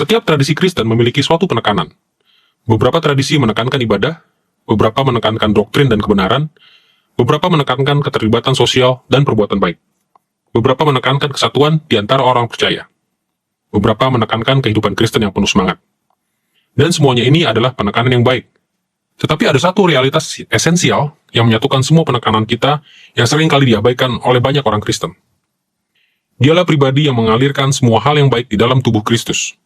Setiap tradisi Kristen memiliki suatu penekanan. Beberapa tradisi menekankan ibadah, beberapa menekankan doktrin dan kebenaran, beberapa menekankan keterlibatan sosial dan perbuatan baik. Beberapa menekankan kesatuan di antara orang percaya. Beberapa menekankan kehidupan Kristen yang penuh semangat. Dan semuanya ini adalah penekanan yang baik. Tetapi ada satu realitas esensial yang menyatukan semua penekanan kita yang sering kali diabaikan oleh banyak orang Kristen. Dialah pribadi yang mengalirkan semua hal yang baik di dalam tubuh Kristus.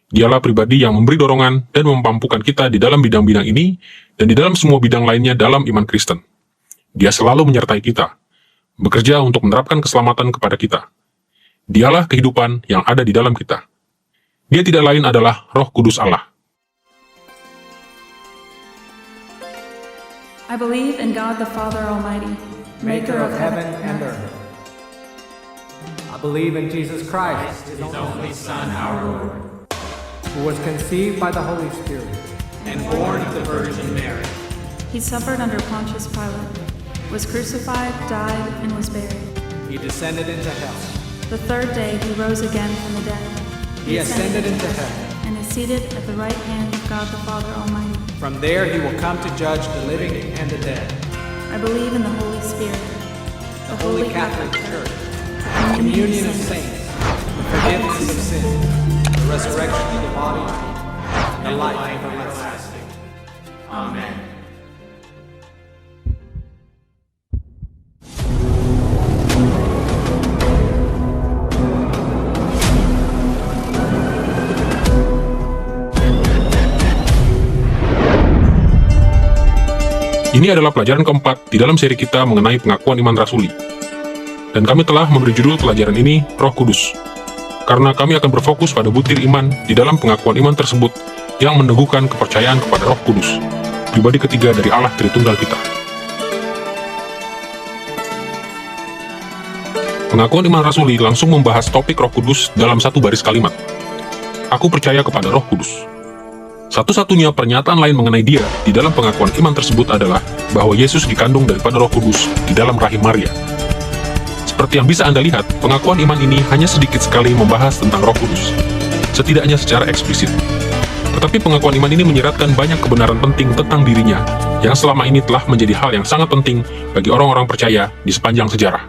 Dialah pribadi yang memberi dorongan dan memampukan kita di dalam bidang-bidang ini dan di dalam semua bidang lainnya dalam iman Kristen. Dia selalu menyertai kita, bekerja untuk menerapkan keselamatan kepada kita. Dialah kehidupan yang ada di dalam kita. Dia tidak lain adalah Roh Kudus Allah. I believe in God the Father Almighty, maker of heaven and earth. I believe in Jesus Christ, His only Son, our Lord, who was conceived by the Holy Spirit and born of the Virgin Mary. He suffered under Pontius Pilate, was crucified, died, and was buried. He descended into hell. The third day he rose again from the dead. He ascended into heaven. And is seated at the right hand of God the Father Almighty. From there he will come to judge the living and the dead. I believe in the Holy Spirit, The Holy Catholic Church, the communion of saints, the forgiveness of sins, the resurrection of the body, and the life everlasting. Amen. Ini adalah pelajaran keempat di dalam seri kita mengenai pengakuan iman rasuli. Dan kami telah memberi judul pelajaran ini Roh Kudus. Karena kami akan berfokus pada butir iman di dalam pengakuan iman tersebut yang meneguhkan kepercayaan kepada Roh Kudus, pribadi ketiga dari Allah Tritunggal kita. Pengakuan iman rasuli langsung membahas topik Roh Kudus dalam satu baris kalimat. Aku percaya kepada Roh Kudus. Satu-satunya pernyataan lain mengenai dia di dalam pengakuan iman tersebut adalah bahwa Yesus dikandung daripada Roh Kudus di dalam rahim Maria. Seperti yang bisa Anda lihat, pengakuan iman ini hanya sedikit sekali membahas tentang Roh Kudus, setidaknya secara eksplisit. Tetapi pengakuan iman ini menyeratkan banyak kebenaran penting tentang dirinya, yang selama ini telah menjadi hal yang sangat penting bagi orang-orang percaya di sepanjang sejarah.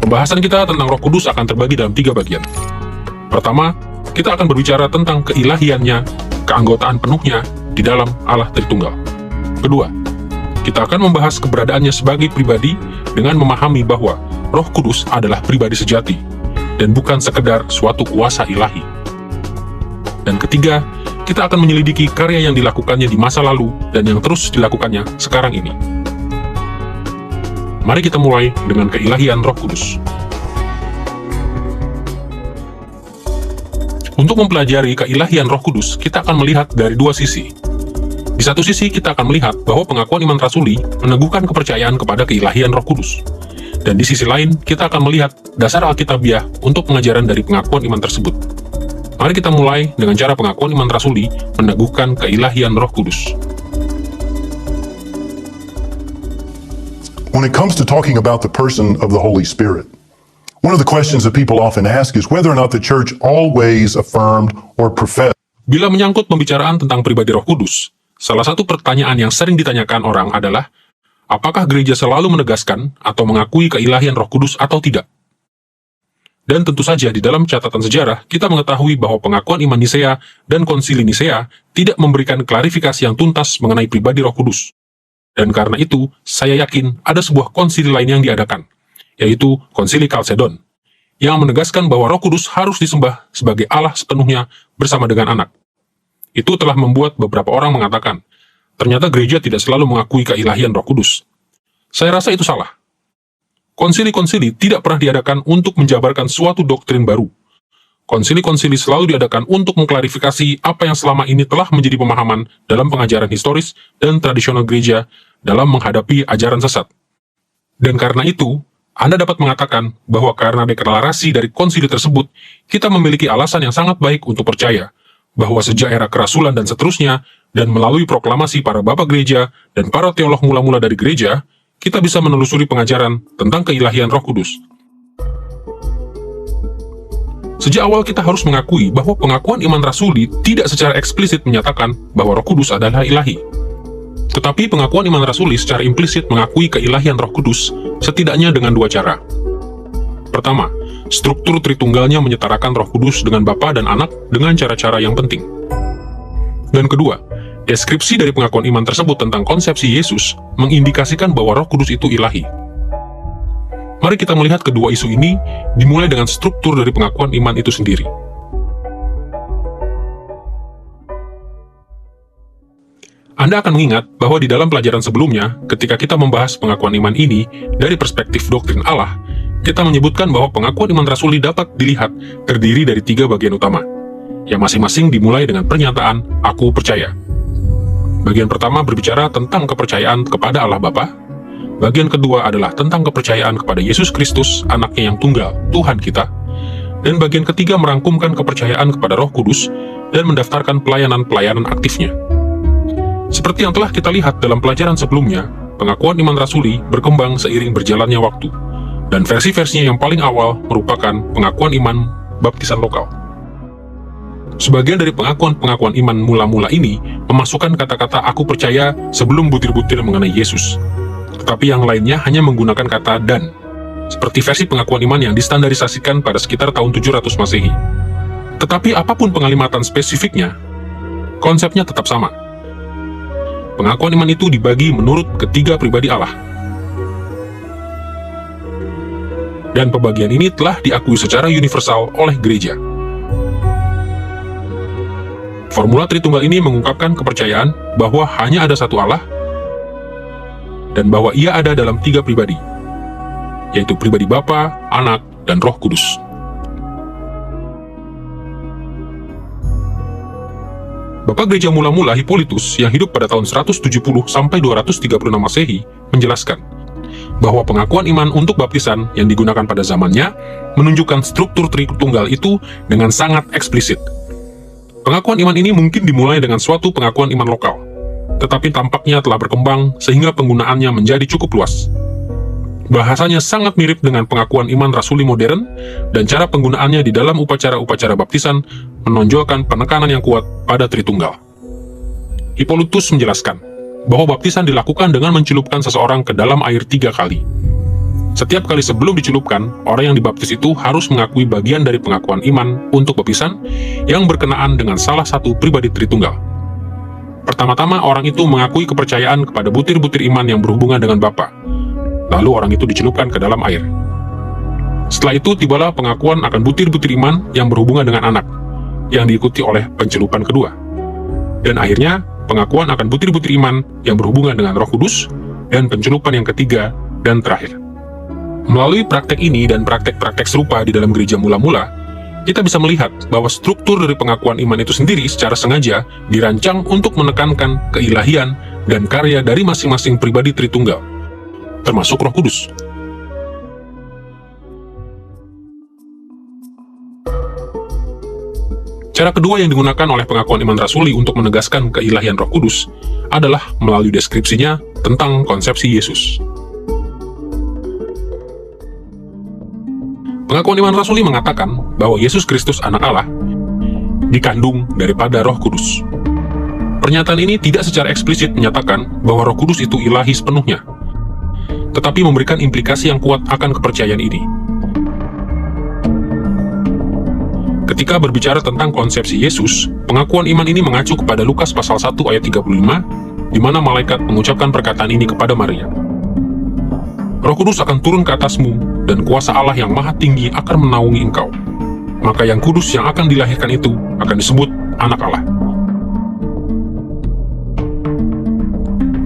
Pembahasan kita tentang Roh Kudus akan terbagi dalam 3 bagian. Pertama, kita akan berbicara tentang keilahiannya, keanggotaan penuhnya di dalam Allah Tritunggal. Kedua, kita akan membahas keberadaannya sebagai pribadi dengan memahami bahwa Roh Kudus adalah pribadi sejati dan bukan sekedar suatu kuasa ilahi. Dan ketiga, kita akan menyelidiki karya yang dilakukannya di masa lalu dan yang terus dilakukannya sekarang ini. Mari kita mulai dengan keilahian Roh Kudus. Untuk mempelajari keilahian Roh Kudus, kita akan melihat dari 2 sisi. Di satu sisi, kita akan melihat bahwa pengakuan iman rasuli meneguhkan kepercayaan kepada keilahian Roh Kudus. Dan di sisi lain, kita akan melihat dasar Alkitabiah untuk pengajaran dari pengakuan iman tersebut. Mari kita mulai dengan cara pengakuan iman rasuli meneguhkan keilahian Roh Kudus. When it comes to talking about the person of the Holy Spirit, one of the questions that people often ask is whether or not the church always affirmed or professed. Bila menyangkut pembicaraan tentang pribadi Roh Kudus, salah satu pertanyaan yang sering ditanyakan orang adalah, apakah gereja selalu menegaskan atau mengakui keilahian Roh Kudus atau tidak? Dan tentu saja di dalam catatan sejarah, kita mengetahui bahwa pengakuan iman Nisea dan konsili Nisea tidak memberikan klarifikasi yang tuntas mengenai pribadi Roh Kudus. Dan karena itu, saya yakin ada sebuah konsili lain yang diadakan, yaitu Konsili Kalsedon, yang menegaskan bahwa Roh Kudus harus disembah sebagai Allah sepenuhnya bersama dengan Anak. Itu telah membuat beberapa orang mengatakan, ternyata gereja tidak selalu mengakui keilahian Roh Kudus. Saya rasa itu salah. Konsili-konsili tidak pernah diadakan untuk menjabarkan suatu doktrin baru. Konsili-konsili selalu diadakan untuk mengklarifikasi apa yang selama ini telah menjadi pemahaman dalam pengajaran historis dan tradisional gereja dalam menghadapi ajaran sesat. Dan karena itu, Anda dapat mengatakan bahwa karena deklarasi dari konsili tersebut, kita memiliki alasan yang sangat baik untuk percaya bahwa sejak era kerasulan dan seterusnya, dan melalui proklamasi para bapak gereja dan para teolog mula-mula dari gereja, kita bisa menelusuri pengajaran tentang keilahian Roh Kudus. Sejak awal kita harus mengakui bahwa pengakuan iman rasuli tidak secara eksplisit menyatakan bahwa Roh Kudus adalah ilahi. Tetapi pengakuan iman rasuli secara implisit mengakui keilahian Roh Kudus setidaknya dengan dua cara. Pertama, struktur Tritunggalnya menyetarakan Roh Kudus dengan Bapa dan Anak dengan cara-cara yang penting. Dan kedua, deskripsi dari pengakuan iman tersebut tentang konsepsi Yesus mengindikasikan bahwa Roh Kudus itu ilahi. Mari kita melihat kedua isu ini dimulai dengan struktur dari pengakuan iman itu sendiri. Anda akan mengingat bahwa di dalam pelajaran sebelumnya, ketika kita membahas pengakuan iman ini dari perspektif doktrin Allah, kita menyebutkan bahwa pengakuan iman rasuli dapat dilihat terdiri dari 3 bagian utama, yang masing-masing dimulai dengan pernyataan, "Aku percaya." Bagian pertama berbicara tentang kepercayaan kepada Allah Bapa. Bagian kedua adalah tentang kepercayaan kepada Yesus Kristus, Anaknya yang tunggal, Tuhan kita. Dan bagian ketiga merangkumkan kepercayaan kepada Roh Kudus dan mendaftarkan pelayanan-pelayanan aktifnya. Seperti yang telah kita lihat dalam pelajaran sebelumnya, pengakuan iman rasuli berkembang seiring berjalannya waktu, dan versi-versinya yang paling awal merupakan pengakuan iman baptisan lokal. Sebagian dari pengakuan-pengakuan iman mula-mula ini memasukkan kata-kata "aku percaya" sebelum butir-butir mengenai Yesus. Tetapi yang lainnya hanya menggunakan kata "dan", seperti versi pengakuan iman yang distandarisasikan pada sekitar tahun 700 Masehi. Tetapi apapun pengalimatan spesifiknya, konsepnya tetap sama. Pengakuan iman itu dibagi menurut ketiga pribadi Allah. Dan pembagian ini telah diakui secara universal oleh gereja. Formula Tritunggal ini mengungkapkan kepercayaan bahwa hanya ada satu Allah, dan bahwa ia ada dalam 3 pribadi, yaitu pribadi Bapa, Anak, dan Roh Kudus. Bapak gereja mula-mula Hippolytus yang hidup pada tahun 170-236 Masehi menjelaskan bahwa pengakuan iman untuk baptisan yang digunakan pada zamannya menunjukkan struktur Tritunggal itu dengan sangat eksplisit. Pengakuan iman ini mungkin dimulai dengan suatu pengakuan iman lokal, tetapi tampaknya telah berkembang sehingga penggunaannya menjadi cukup luas. Bahasanya sangat mirip dengan pengakuan iman rasuli modern, dan cara penggunaannya di dalam upacara-upacara baptisan menonjolkan penekanan yang kuat pada Tritunggal. Hippolytus menjelaskan bahwa baptisan dilakukan dengan mencelupkan seseorang ke dalam air 3 kali. Setiap kali sebelum dicelupkan, orang yang dibaptis itu harus mengakui bagian dari pengakuan iman untuk baptisan yang berkenaan dengan salah satu pribadi Tritunggal. Pertama-tama orang itu mengakui kepercayaan kepada butir-butir iman yang berhubungan dengan Bapa. Lalu orang itu dicelupkan ke dalam air. Setelah itu tibalah pengakuan akan butir-butir iman yang berhubungan dengan Anak, yang diikuti oleh pencelupan kedua. Dan akhirnya pengakuan akan butir-butir iman yang berhubungan dengan Roh Kudus, dan pencelupan yang ketiga dan terakhir. Melalui praktek ini dan praktek-praktek serupa di dalam gereja mula-mula, kita bisa melihat bahwa struktur dari pengakuan iman itu sendiri secara sengaja dirancang untuk menekankan keilahian dan karya dari masing-masing pribadi Tritunggal, termasuk Roh Kudus. Cara kedua yang digunakan oleh pengakuan iman rasuli untuk menegaskan keilahian Roh Kudus adalah melalui deskripsinya tentang konsepsi Yesus. Pengakuan iman rasuli mengatakan bahwa Yesus Kristus Anak Allah dikandung daripada Roh Kudus. Pernyataan ini tidak secara eksplisit menyatakan bahwa Roh Kudus itu ilahi sepenuhnya, tetapi memberikan implikasi yang kuat akan kepercayaan ini. Ketika berbicara tentang konsepsi Yesus, pengakuan iman ini mengacu kepada Lukas pasal 1 ayat 35, di mana malaikat mengucapkan perkataan ini kepada Maria. Roh Kudus akan turun ke atasmu, dan kuasa Allah yang maha tinggi akan menaungi engkau. Maka yang kudus yang akan dilahirkan itu akan disebut Anak Allah.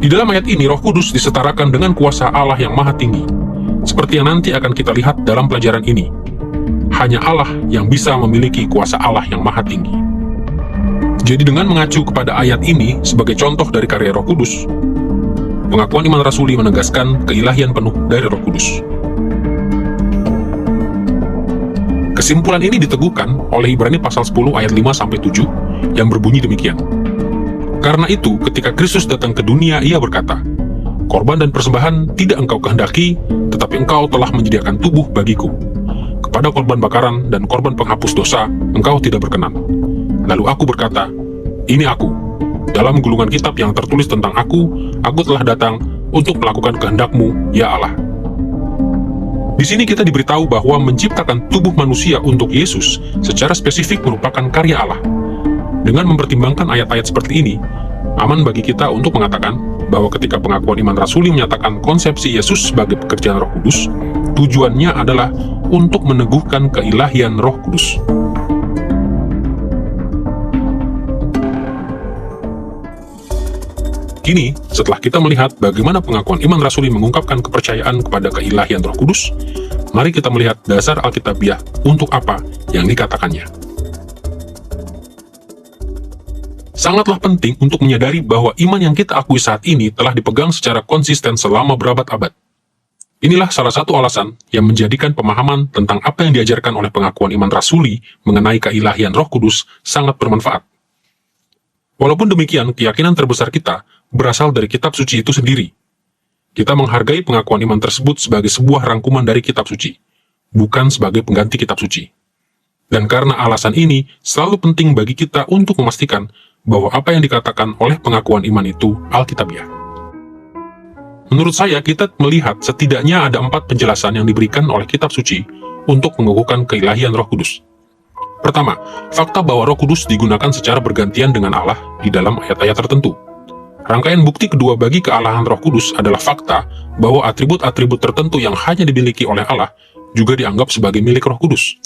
Di dalam ayat ini, Roh Kudus disetarakan dengan kuasa Allah yang maha tinggi. Seperti yang nanti akan kita lihat dalam pelajaran ini, hanya Allah yang bisa memiliki kuasa Allah yang maha tinggi. Jadi dengan mengacu kepada ayat ini sebagai contoh dari karya Roh Kudus, pengakuan iman rasuli menegaskan keilahian penuh dari Roh Kudus. Kesimpulan ini diteguhkan oleh Ibrani pasal 10 ayat 5-7 yang berbunyi demikian. Karena itu, ketika Kristus datang ke dunia, ia berkata, "Korban dan persembahan tidak engkau kehendaki, tetapi engkau telah menyediakan tubuh bagiku. kepada korban bakaran dan korban penghapus dosa engkau tidak berkenan. Lalu aku berkata, ini aku. Dalam gulungan kitab yang tertulis tentang aku telah datang untuk melakukan kehendak-Mu, ya Allah. Di sini kita diberitahu bahwa menciptakan tubuh manusia untuk Yesus secara spesifik merupakan karya Allah. Dengan mempertimbangkan ayat-ayat seperti ini, aman bagi kita untuk mengatakan bahwa ketika pengakuan iman rasuli menyatakan konsepsi Yesus sebagai pekerjaan Roh Kudus, tujuannya adalah untuk meneguhkan keilahian Roh Kudus. Kini, setelah kita melihat bagaimana pengakuan iman rasuli mengungkapkan kepercayaan kepada keilahian Roh Kudus, mari kita melihat dasar Alkitabiah untuk apa yang dikatakannya. Sangatlah penting untuk menyadari bahwa iman yang kita akui saat ini telah dipegang secara konsisten selama berabad-abad. Inilah salah satu alasan yang menjadikan pemahaman tentang apa yang diajarkan oleh pengakuan iman rasuli mengenai keilahian Roh Kudus sangat bermanfaat. Walaupun demikian, keyakinan terbesar kita berasal dari kitab suci itu sendiri. Kita menghargai pengakuan iman tersebut sebagai sebuah rangkuman dari kitab suci, bukan sebagai pengganti kitab suci. Dan karena alasan ini, selalu penting bagi kita untuk memastikan bahwa apa yang dikatakan oleh pengakuan iman itu Alkitabiah. Menurut saya, kita melihat setidaknya ada 4 penjelasan yang diberikan oleh kitab suci untuk mengukuhkan keilahian Roh Kudus. Pertama, fakta bahwa Roh Kudus digunakan secara bergantian dengan Allah di dalam ayat-ayat tertentu. Rangkaian bukti kedua bagi kealahan Roh Kudus adalah fakta bahwa atribut-atribut tertentu yang hanya dimiliki oleh Allah juga dianggap sebagai milik Roh Kudus.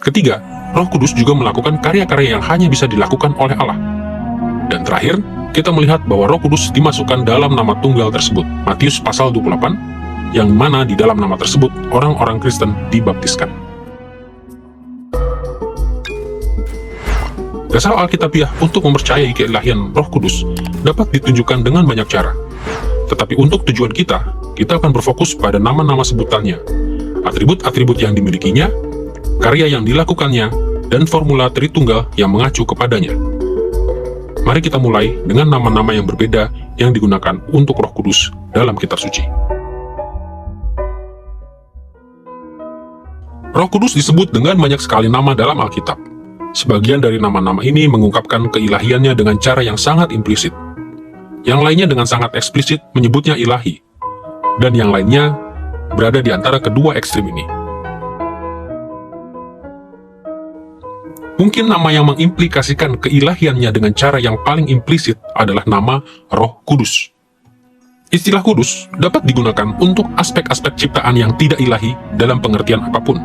Ketiga, Roh Kudus juga melakukan karya-karya yang hanya bisa dilakukan oleh Allah. Dan terakhir, kita melihat bahwa Roh Kudus dimasukkan dalam nama tunggal tersebut, Matius pasal 28, yang mana di dalam nama tersebut orang-orang Kristen dibaptiskan. Dasar Alkitabiah untuk mempercayai keilahian Roh Kudus dapat ditunjukkan dengan banyak cara. Tetapi untuk tujuan kita akan berfokus pada nama-nama sebutannya, atribut-atribut yang dimilikinya, karya yang dilakukannya, dan formula Tritunggal yang mengacu kepadanya. Mari kita mulai dengan nama-nama yang berbeda yang digunakan untuk Roh Kudus dalam kitab suci. Roh Kudus disebut dengan banyak sekali nama dalam Alkitab. Sebagian dari nama-nama ini mengungkapkan keilahiannya dengan cara yang sangat implisit. Yang lainnya dengan sangat eksplisit menyebutnya ilahi. Dan yang lainnya berada di antara kedua ekstrim ini. Mungkin nama yang mengimplikasikan keilahiannya dengan cara yang paling implisit adalah nama Roh Kudus. Istilah kudus dapat digunakan untuk aspek-aspek ciptaan yang tidak ilahi dalam pengertian apapun.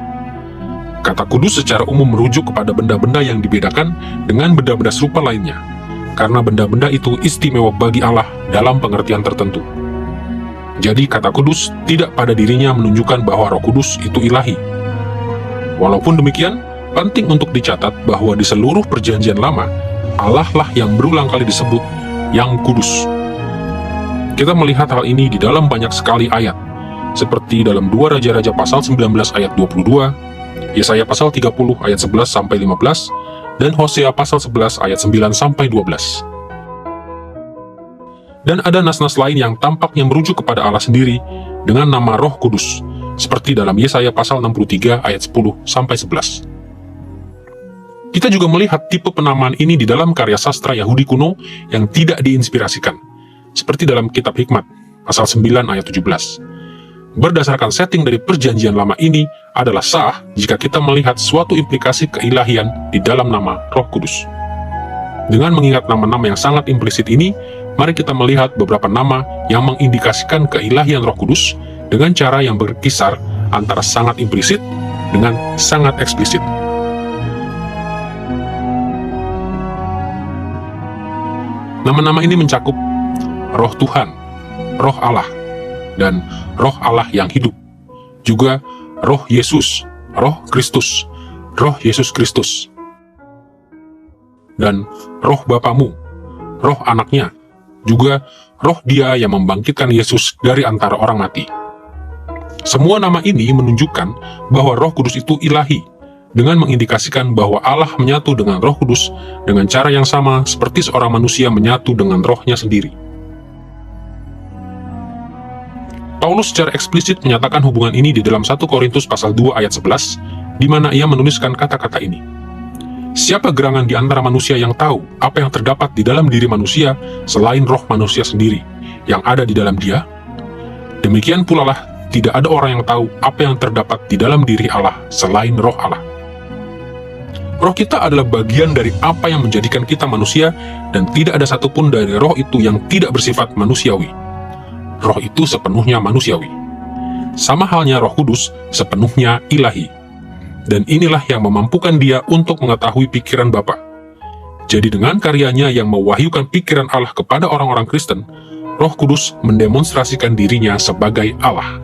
Kata kudus secara umum merujuk kepada benda-benda yang dibedakan dengan benda-benda serupa lainnya, karena benda-benda itu istimewa bagi Allah dalam pengertian tertentu. Jadi kata kudus tidak pada dirinya menunjukkan bahwa Roh Kudus itu ilahi. Walaupun demikian, penting untuk dicatat bahwa di seluruh perjanjian lama, Allah lah yang berulang kali disebut yang kudus. Kita melihat hal ini di dalam banyak sekali ayat, seperti dalam 2 Raja-Raja pasal 19 ayat 22, Yesaya pasal 30 ayat 11-15, dan Hosea pasal 11 ayat 9-12. Dan ada nas-nas lain yang tampaknya merujuk kepada Allah sendiri dengan nama Roh Kudus, seperti dalam Yesaya pasal 63 ayat 10-11. Kita juga melihat tipe penamaan ini di dalam karya sastra Yahudi kuno yang tidak diinspirasikan, seperti dalam kitab Hikmat, pasal 9 ayat 17. Berdasarkan setting dari perjanjian lama ini adalah sah jika kita melihat suatu implikasi keilahian di dalam nama Roh Kudus. Dengan mengingat nama-nama yang sangat implisit ini, mari kita melihat beberapa nama yang mengindikasikan keilahian Roh Kudus dengan cara yang berkisar antara sangat implisit dengan sangat eksplisit. Nama-nama ini mencakup Roh Tuhan, Roh Allah, dan Roh Allah yang hidup, juga Roh Yesus, Roh Kristus, Roh Yesus Kristus, dan Roh Bapamu, Roh Anaknya, juga Roh Dia yang membangkitkan Yesus dari antara orang mati. Semua nama ini menunjukkan bahwa Roh Kudus itu ilahi, dengan mengindikasikan bahwa Allah menyatu dengan Roh Kudus dengan cara yang sama seperti seorang manusia menyatu dengan rohnya sendiri. Paulus secara eksplisit menyatakan hubungan ini di dalam 1 Korintus pasal 2 ayat 11, di mana ia menuliskan kata-kata ini. Siapa gerangan di antara manusia yang tahu apa yang terdapat di dalam diri manusia selain roh manusia sendiri yang ada di dalam dia? Demikian pula lah tidak ada orang yang tahu apa yang terdapat di dalam diri Allah selain roh Allah. Roh kita adalah bagian dari apa yang menjadikan kita manusia, dan tidak ada satupun dari roh itu yang tidak bersifat manusiawi. Roh itu sepenuhnya manusiawi. Sama halnya Roh Kudus sepenuhnya ilahi. Dan inilah yang memampukan dia untuk mengetahui pikiran Bapa. Jadi dengan karyanya yang mewahyukan pikiran Allah kepada orang-orang Kristen, Roh Kudus mendemonstrasikan dirinya sebagai Allah.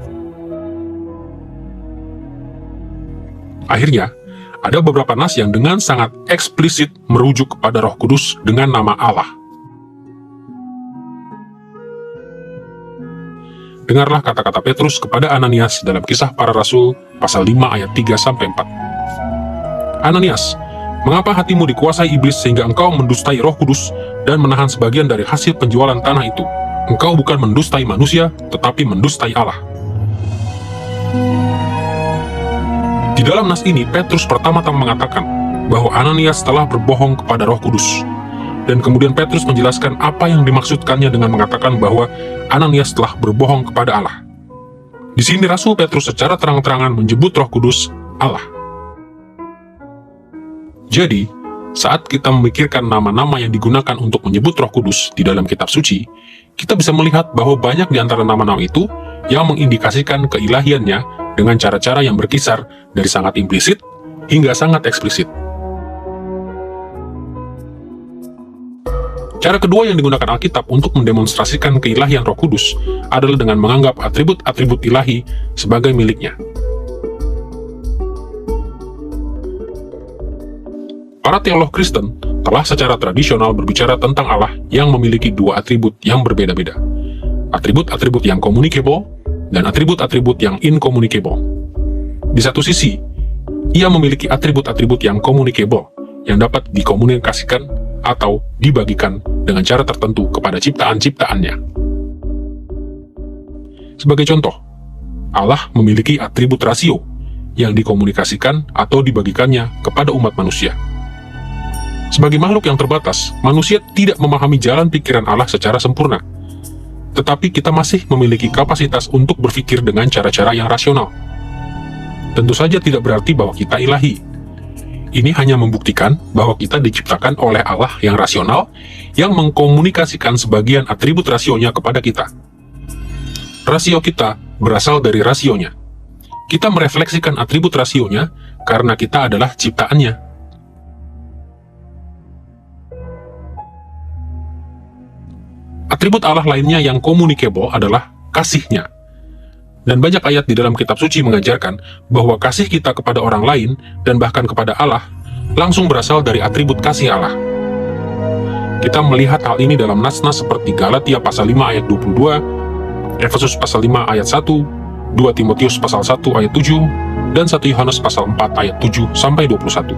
Akhirnya, ada beberapa nas yang dengan sangat eksplisit merujuk kepada Roh Kudus dengan nama Allah. Dengarlah kata-kata Petrus kepada Ananias dalam Kisah Para Rasul pasal 5 ayat 3-4. Ananias, mengapa hatimu dikuasai iblis sehingga engkau mendustai Roh Kudus dan menahan sebagian dari hasil penjualan tanah itu? Engkau bukan mendustai manusia, tetapi mendustai Allah. Di dalam nas ini, Petrus pertama-tama mengatakan bahwa Ananias telah berbohong kepada Roh Kudus. Dan kemudian Petrus menjelaskan apa yang dimaksudkannya dengan mengatakan bahwa Ananias telah berbohong kepada Allah. Di sini Rasul Petrus secara terang-terangan menyebut Roh Kudus Allah. Jadi, saat kita memikirkan nama-nama yang digunakan untuk menyebut Roh Kudus di dalam kitab suci, kita bisa melihat bahwa banyak di antara nama-nama itu yang mengindikasikan keilahiannya dengan cara-cara yang berkisar dari sangat implisit hingga sangat eksplisit. Cara kedua yang digunakan Alkitab untuk mendemonstrasikan keilahian Roh Kudus adalah dengan menganggap atribut-atribut ilahi sebagai miliknya. Para teolog Kristen telah secara tradisional berbicara tentang Allah yang memiliki dua atribut yang berbeda-beda. Atribut-atribut yang communicable dan atribut-atribut yang incommunicable. Di satu sisi, ia memiliki atribut-atribut yang communicable yang dapat dikomunikasikan atau dibagikan dengan cara tertentu kepada ciptaan-ciptaannya. Sebagai contoh, Allah memiliki atribut rasio yang dikomunikasikan atau dibagikannya kepada umat manusia. Sebagai makhluk yang terbatas, manusia tidak memahami jalan pikiran Allah secara sempurna. Tetapi kita masih memiliki kapasitas untuk berpikir dengan cara-cara yang rasional. Tentu saja tidak berarti bahwa kita ilahi. Ini hanya membuktikan bahwa kita diciptakan oleh Allah yang rasional, yang mengkomunikasikan sebagian atribut rasionya kepada kita. Rasio kita berasal dari rasionya. Kita merefleksikan atribut rasionya karena kita adalah ciptaannya. Atribut Allah lainnya yang communicable adalah kasih-Nya. Dan banyak ayat di dalam kitab suci mengajarkan bahwa kasih kita kepada orang lain dan bahkan kepada Allah langsung berasal dari atribut kasih Allah. Kita melihat hal ini dalam nas-nas seperti Galatia pasal 5 ayat 22, Efesus pasal 5 ayat 1, 2 Timotius pasal 1 ayat 7, dan 1 Yohanes pasal 4 ayat 7-21.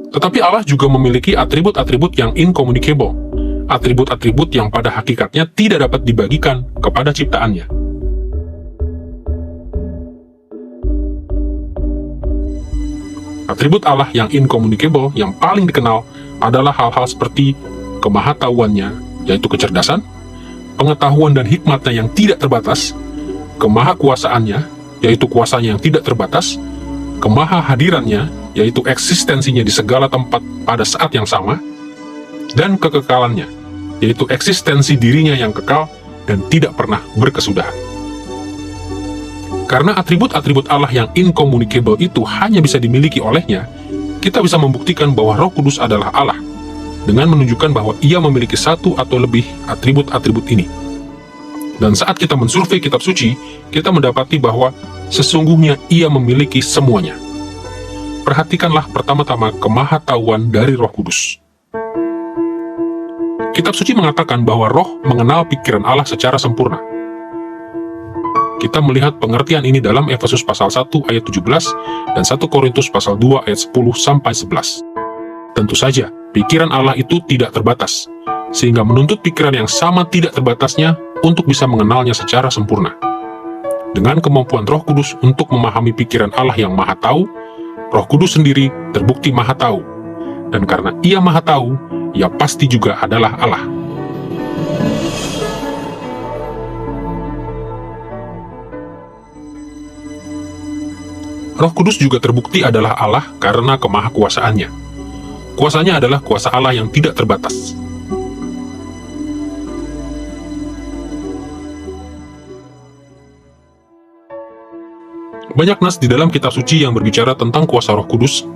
Tetapi Allah juga memiliki atribut-atribut yang incommunicable, atribut-atribut yang pada hakikatnya tidak dapat dibagikan kepada ciptaannya. Atribut Allah yang incommunicable yang paling dikenal adalah hal-hal seperti kemahatauannya, yaitu kecerdasan, pengetahuan dan hikmatnya yang tidak terbatas, kemahakuasaannya, yaitu kuasanya yang tidak terbatas, kemahahadirannya, yaitu eksistensinya di segala tempat pada saat yang sama, dan kekekalannya, yaitu eksistensi dirinya yang kekal dan tidak pernah berkesudahan. Karena atribut-atribut Allah yang incommunicable itu hanya bisa dimiliki olehnya, kita bisa membuktikan bahwa Roh Kudus adalah Allah, dengan menunjukkan bahwa ia memiliki satu atau lebih atribut-atribut ini. Dan saat kita mensurvei kitab suci, kita mendapati bahwa sesungguhnya ia memiliki semuanya. Perhatikanlah pertama-tama kemahatauan dari Roh Kudus. Kitab suci mengatakan bahwa Roh mengenal pikiran Allah secara sempurna. Kita melihat pengertian ini dalam Efesus pasal 1 ayat 17 dan 1 Korintus pasal 2 ayat 10-11. Tentu saja, pikiran Allah itu tidak terbatas. sehingga menuntut pikiran yang sama tidak terbatasnya untuk bisa mengenalnya secara sempurna. Dengan kemampuan Roh Kudus untuk memahami pikiran Allah yang Maha Tahu, Roh Kudus sendiri terbukti Maha Tahu, dan karena Ia Maha Tahu, Ia pasti juga adalah Allah. Roh Kudus juga terbukti adalah Allah karena kemahakuasaannya. Kuasanya adalah kuasa Allah yang tidak terbatas. Banyak nas di dalam kitab suci yang berbicara tentang kuasa Roh Kudus,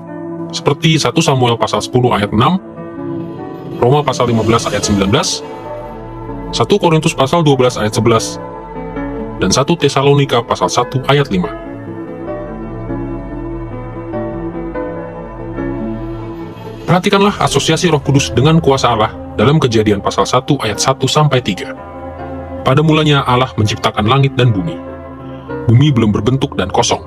seperti 1 Samuel pasal 10 ayat 6, Roma pasal 15 ayat 19, 1 Korintus pasal 12 ayat 11, dan 1 Tesalonika pasal 1 ayat 5. Perhatikanlah asosiasi Roh Kudus dengan kuasa Allah dalam Kejadian pasal 1 ayat 1-3. Pada mulanya Allah menciptakan langit dan bumi. Bumi belum berbentuk dan kosong.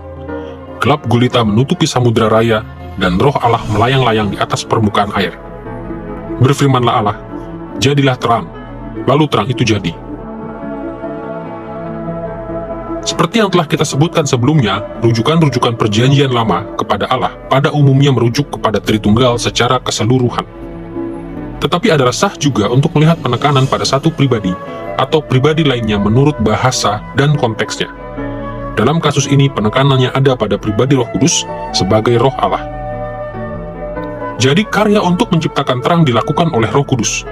Gelap gulita menutupi samudera raya, dan roh Allah melayang-layang di atas permukaan air. Berfirmanlah Allah, jadilah terang. Lalu terang itu jadi. Seperti yang telah kita sebutkan sebelumnya, rujukan-rujukan perjanjian lama kepada Allah pada umumnya merujuk kepada Tritunggal secara keseluruhan. Tetapi adalah sah juga untuk melihat penekanan pada satu pribadi atau pribadi lainnya menurut bahasa dan konteksnya. Dalam kasus ini, penekanannya ada pada pribadi Roh Kudus sebagai Roh Allah. Jadi, karya untuk menciptakan terang dilakukan oleh Roh Kudus.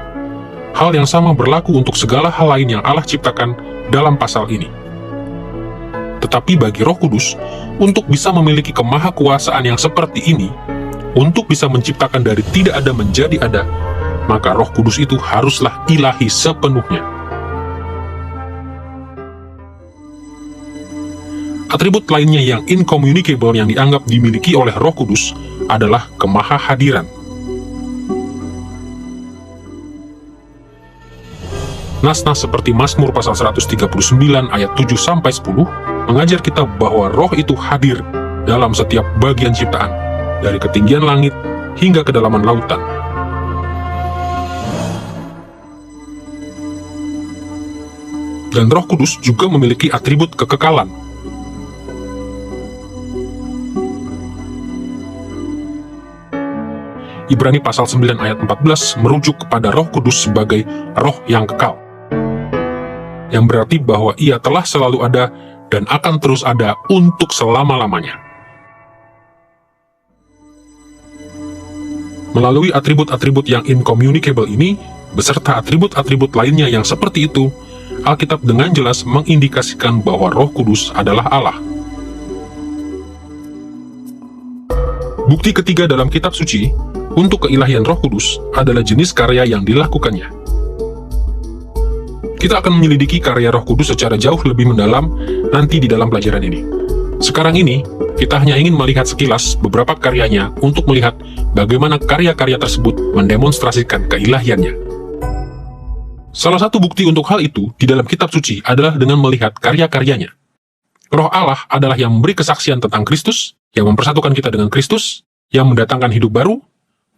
Hal yang sama berlaku untuk segala hal lain yang Allah ciptakan dalam pasal ini. Tetapi bagi Roh Kudus, untuk bisa memiliki kemahakuasaan yang seperti ini, untuk bisa menciptakan dari tidak ada menjadi ada, maka Roh Kudus itu haruslah ilahi sepenuhnya. Atribut lainnya yang incommunicable yang dianggap dimiliki oleh Roh Kudus adalah kemahahadiran. Nas-nas seperti Mazmur pasal 139 ayat 7-10 mengajar kita bahwa Roh itu hadir dalam setiap bagian ciptaan, dari ketinggian langit hingga kedalaman lautan. Dan Roh Kudus juga memiliki atribut kekekalan. Ibrani pasal 9 ayat 14 merujuk kepada Roh Kudus sebagai roh yang kekal, yang berarti bahwa Ia telah selalu ada dan akan terus ada untuk selama-lamanya. Melalui atribut-atribut yang incommunicable ini, beserta atribut-atribut lainnya yang seperti itu, Alkitab dengan jelas mengindikasikan bahwa Roh Kudus adalah Allah. Bukti ketiga dalam kitab suci untuk keilahian Roh Kudus adalah jenis karya yang dilakukannya. Kita akan menyelidiki karya Roh Kudus secara jauh lebih mendalam nanti di dalam pelajaran ini. Sekarang ini, kita hanya ingin melihat sekilas beberapa karyanya untuk melihat bagaimana karya-karya tersebut mendemonstrasikan keilahiannya. Salah satu bukti untuk hal itu di dalam kitab suci adalah dengan melihat karya-karyanya. Roh Allah adalah yang memberi kesaksian tentang Kristus, yang mempersatukan kita dengan Kristus, yang mendatangkan hidup baru,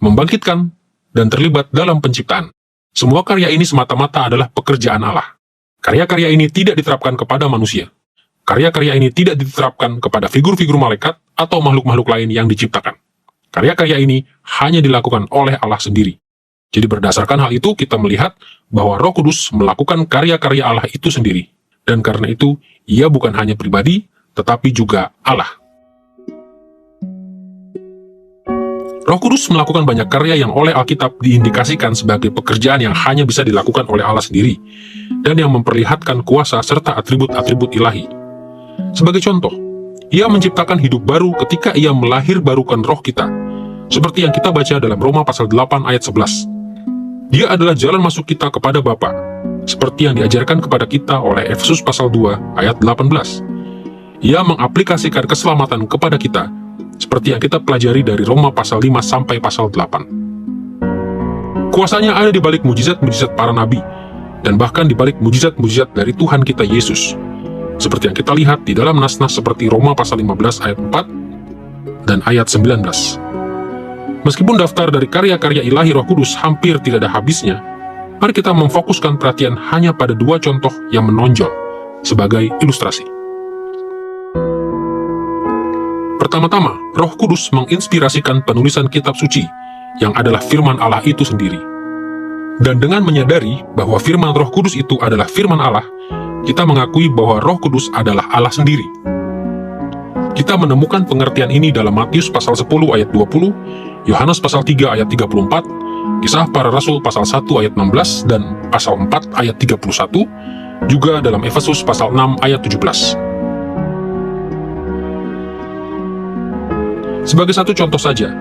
membangkitkan, dan terlibat dalam penciptaan. Semua karya ini semata-mata adalah pekerjaan Allah. Karya-karya ini tidak diterapkan kepada manusia. Karya-karya ini tidak diterapkan kepada figur-figur malaikat atau makhluk-makhluk lain yang diciptakan. Karya-karya ini hanya dilakukan oleh Allah sendiri. Jadi berdasarkan hal itu, kita melihat bahwa Roh Kudus melakukan karya-karya Allah itu sendiri. Dan karena itu, Ia bukan hanya pribadi, tetapi juga Allah. Roh Kudus melakukan banyak karya yang oleh Alkitab diindikasikan sebagai pekerjaan yang hanya bisa dilakukan oleh Allah sendiri, dan yang memperlihatkan kuasa serta atribut-atribut ilahi. Sebagai contoh, Ia menciptakan hidup baru ketika Ia melahirbarukan roh kita, seperti yang kita baca dalam Roma pasal 8 ayat 11. Dia adalah jalan masuk kita kepada Bapa, seperti yang diajarkan kepada kita oleh Efesus pasal 2 ayat 18. Ia mengaplikasikan keselamatan kepada kita, seperti yang kita pelajari dari Roma pasal 5 sampai pasal 8. Kuasanya ada di balik mujizat-mujizat para nabi, dan bahkan di balik mujizat-mujizat dari Tuhan kita Yesus, seperti yang kita lihat di dalam nas-nas seperti Roma pasal 15 ayat 4 dan ayat 19. Meskipun daftar dari karya-karya ilahi Roh Kudus hampir tidak ada habisnya, Mari kita memfokuskan perhatian hanya pada dua contoh yang menonjol sebagai ilustrasi. Pertama-tama, Roh Kudus menginspirasikan penulisan kitab suci yang adalah firman Allah itu sendiri. Dan dengan menyadari bahwa firman Roh Kudus itu adalah firman Allah, kita mengakui bahwa Roh Kudus adalah Allah sendiri. Kita menemukan pengertian ini dalam Matius pasal 10 ayat 20, Yohanes pasal 3 ayat 34, Kisah Para Rasul pasal 1 ayat 16 dan pasal 4 ayat 31, juga dalam Efesus pasal 6 ayat 17. Sebagai satu contoh saja,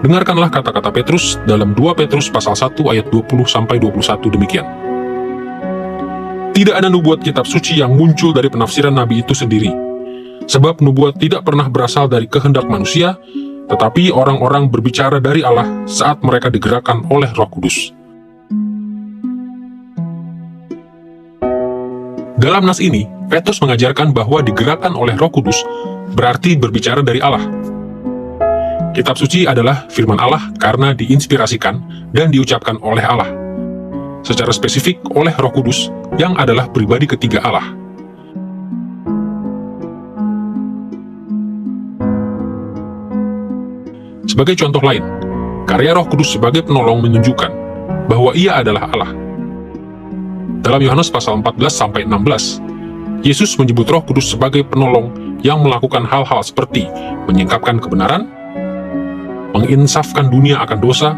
dengarkanlah kata-kata Petrus dalam 2 Petrus pasal 1 ayat 20-21 demikian. Tidak ada nubuat kitab suci yang muncul dari penafsiran nabi itu sendiri. Sebab nubuat tidak pernah berasal dari kehendak manusia, tetapi orang-orang berbicara dari Allah saat mereka digerakkan oleh Roh Kudus. Dalam nas ini, Petrus mengajarkan bahwa digerakkan oleh Roh Kudus berarti berbicara dari Allah. Kitab suci adalah firman Allah karena diinspirasikan dan diucapkan oleh Allah, secara spesifik oleh Roh Kudus yang adalah pribadi ketiga Allah. Sebagai contoh lain, karya Roh Kudus sebagai penolong menunjukkan bahwa Ia adalah Allah. Dalam Yohanes pasal 14-16, Yesus menyebut Roh Kudus sebagai penolong yang melakukan hal-hal seperti menyingkapkan kebenaran, menginsafkan dunia akan dosa,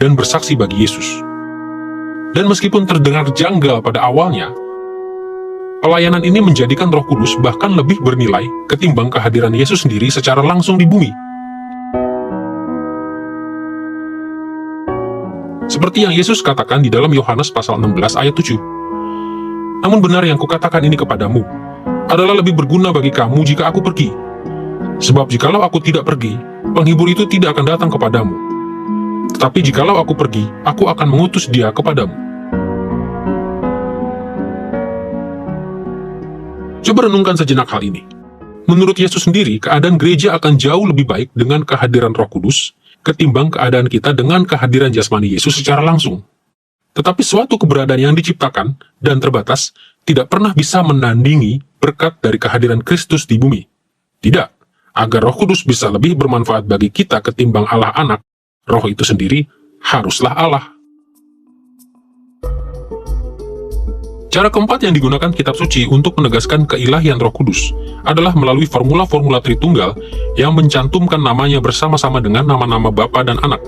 dan bersaksi bagi Yesus. Dan meskipun terdengar janggal pada awalnya, pelayanan ini menjadikan Roh Kudus bahkan lebih bernilai ketimbang kehadiran Yesus sendiri secara langsung di bumi. Seperti yang Yesus katakan di dalam Yohanes pasal 16 ayat 7. Namun benar yang kukatakan ini kepadamu, adalah lebih berguna bagi kamu jika aku pergi. Sebab jikalau aku tidak pergi, penghibur itu tidak akan datang kepadamu. Tetapi jikalau aku pergi, aku akan mengutus dia kepadamu. Coba renungkan sejenak hal ini. Menurut Yesus sendiri, keadaan gereja akan jauh lebih baik dengan kehadiran Roh Kudus ketimbang keadaan kita dengan kehadiran jasmani Yesus secara langsung. Tetapi suatu keberadaan yang diciptakan dan terbatas tidak pernah bisa menandingi berkat dari kehadiran Kristus di bumi. Tidak, agar Roh Kudus bisa lebih bermanfaat bagi kita ketimbang Allah Anak, Roh itu sendiri haruslah Allah. Cara keempat yang digunakan kitab suci untuk menegaskan keilahian Roh Kudus adalah melalui formula-formula Tritunggal yang mencantumkan namanya bersama-sama dengan nama-nama Bapa dan Anak.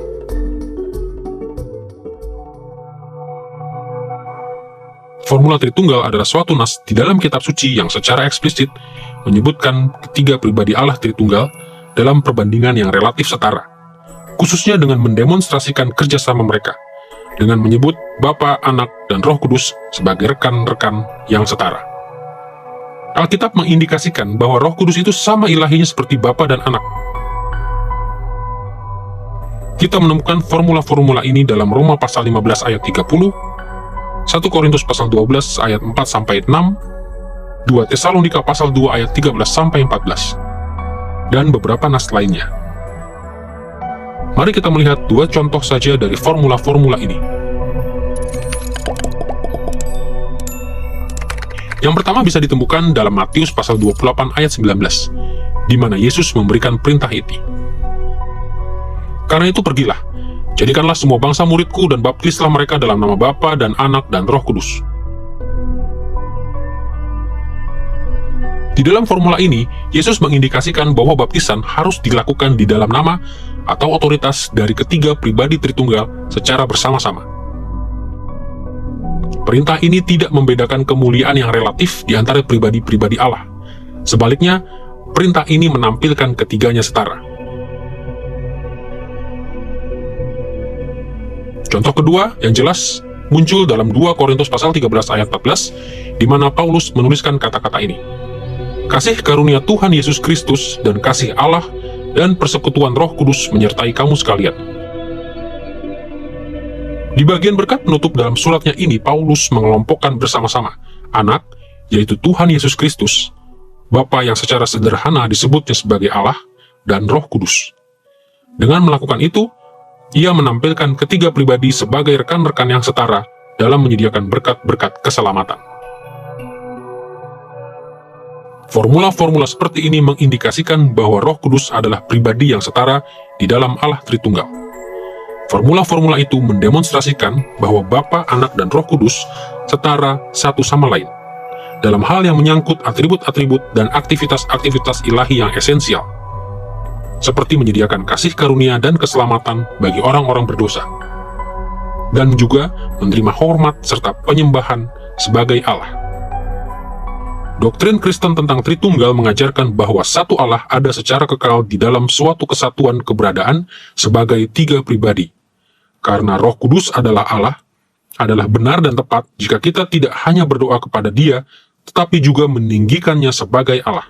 Formula Tritunggal adalah suatu nas di dalam kitab suci yang secara eksplisit menyebutkan ketiga pribadi Allah Tritunggal dalam perbandingan yang relatif setara, khususnya dengan mendemonstrasikan kerjasama mereka, dengan menyebut Bapa, Anak, dan Roh Kudus sebagai rekan-rekan yang setara. Alkitab mengindikasikan bahwa Roh Kudus itu sama ilahinya seperti Bapa dan Anak. Kita menemukan formula-formula ini dalam Roma pasal 15 ayat 30, 1 Korintus pasal 12 ayat 4-6, 2 Tesalonika pasal 2 ayat 13-14, dan beberapa nas lainnya. Mari kita melihat dua contoh saja dari formula-formula ini. Yang pertama bisa ditemukan dalam Matius pasal 28 ayat 19, di mana Yesus memberikan perintah ini. Karena itu pergilah, jadikanlah semua bangsa muridku dan baptislah mereka dalam nama Bapa dan Anak dan Roh Kudus. Di dalam formula ini, Yesus mengindikasikan bahwa baptisan harus dilakukan di dalam nama atau otoritas dari ketiga pribadi Tritunggal secara bersama-sama. Perintah ini tidak membedakan kemuliaan yang relatif di antara pribadi-pribadi Allah. Sebaliknya, perintah ini menampilkan ketiganya setara. Contoh kedua yang jelas muncul dalam 2 Korintus pasal 13 ayat 14, di mana Paulus menuliskan kata-kata ini. Kasih karunia Tuhan Yesus Kristus dan kasih Allah dan persekutuan Roh Kudus menyertai kamu sekalian. Di bagian berkat penutup dalam suratnya ini, Paulus mengelompokkan bersama-sama Anak, yaitu Tuhan Yesus Kristus, Bapa yang secara sederhana disebutnya sebagai Allah, dan Roh Kudus. Dengan melakukan itu, Ia menampilkan ketiga pribadi sebagai rekan-rekan yang setara dalam menyediakan berkat-berkat keselamatan. Formula-formula seperti ini mengindikasikan bahwa Roh Kudus adalah pribadi yang setara di dalam Allah Tritunggal. Formula-formula itu mendemonstrasikan bahwa Bapa, Anak, dan Roh Kudus setara satu sama lain dalam hal yang menyangkut atribut-atribut dan aktivitas-aktivitas ilahi yang esensial, seperti menyediakan kasih karunia dan keselamatan bagi orang-orang berdosa, dan juga menerima hormat serta penyembahan sebagai Allah. Doktrin Kristen tentang Tritunggal mengajarkan bahwa satu Allah ada secara kekal di dalam suatu kesatuan keberadaan sebagai tiga pribadi. Karena Roh Kudus adalah Allah, adalah benar dan tepat jika kita tidak hanya berdoa kepada Dia, tetapi juga meninggikannya sebagai Allah.